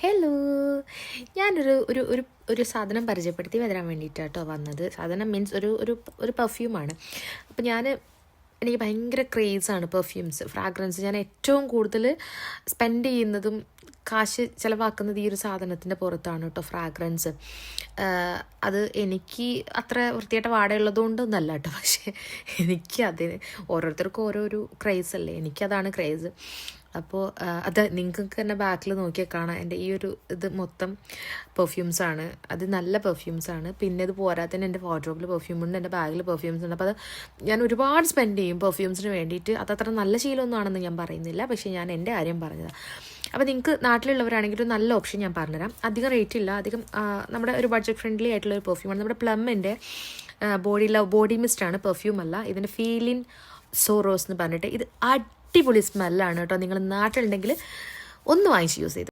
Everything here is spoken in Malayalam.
ഹലോ, ഞാനൊരു ഒരു ഒരു ഒരു സാധനം പരിചയപ്പെടുത്തി വരാൻ വേണ്ടിയിട്ടാട്ടോ വന്നത്. സാധനം മീൻസ് ഒരു പെർഫ്യൂമാണ്. അപ്പോൾ എനിക്ക് ഭയങ്കര ക്രേസാണ് പെർഫ്യൂംസ്, ഫ്രാഗ്രൻസ്. ഞാൻ ഏറ്റവും കൂടുതൽ സ്പെൻഡ് ചെയ്യുന്നതും കാശ് ചിലവാക്കുന്നത് ഈ ഒരു സാധനത്തിൻ്റെ പുറത്താണ് കേട്ടോ, ഫ്രാഗ്രൻസ്. അത് എനിക്ക് അത്ര വൃത്തിയായിട്ട് വാടകയുള്ളതുകൊണ്ടൊന്നല്ല കേട്ടോ, പക്ഷേ ഓരോരുത്തർക്കും ഓരോരു ക്രേസ് അല്ലേ, എനിക്കതാണ് ക്രേസ്. അപ്പോൾ അത് നിങ്ങൾക്ക് തന്നെ ബാക്കിൽ നോക്കിയാൽ കാണാം. എൻ്റെ ഈ ഒരു ഇത് മൊത്തം പെർഫ്യൂംസാണ്. അത് നല്ല പെർഫ്യൂംസാണ്. പിന്നെ ഇത് പോരാത്തന്നെ എൻ്റെ വാർഡ്രോബിൽ പെർഫ്യൂമുണ്ട്, എൻ്റെ ബാഗിൽ പെർഫ്യൂംസ് ഉണ്ട്. അപ്പോൾ അത് ഞാൻ ഒരുപാട് സ്പെൻഡ് ചെയ്യും പെർഫ്യൂംസിന് വേണ്ടിയിട്ട്. അതത്ര നല്ല ശീലമൊന്നും ആണെന്ന് ഞാൻ പറയുന്നില്ല, പക്ഷേ ഞാൻ എൻ്റെ കാര്യം പറഞ്ഞതാണ്. അപ്പോൾ നിങ്ങൾക്ക് നാട്ടിലുള്ളവരാണെങ്കിൽ ഒരു നല്ല ഓപ്ഷൻ ഞാൻ പറഞ്ഞുതരാം. അധികം റേറ്റ് ഇല്ല, നമ്മുടെ ഒരു ബഡ്ജറ്റ് ഫ്രണ്ട്ലി ആയിട്ടുള്ള ഒരു പെർഫ്യൂമാണ്. നമ്മുടെ പ്ലമ്മിൻ്റെ ബോഡി മിസ്റ്റാണ്, പെർഫ്യൂം അല്ല. ഇതിൻ്റെ ഫീലിൻ സോറോസ് എന്ന് പറഞ്ഞിട്ട് ഇത് അടിപൊളി സ്മെല്ലാണ് കേട്ടോ. നിങ്ങൾ നാട്ടിലുണ്ടെങ്കിൽ ഒന്ന് വാങ്ങിച്ച് യൂസ് ചെയ്തു.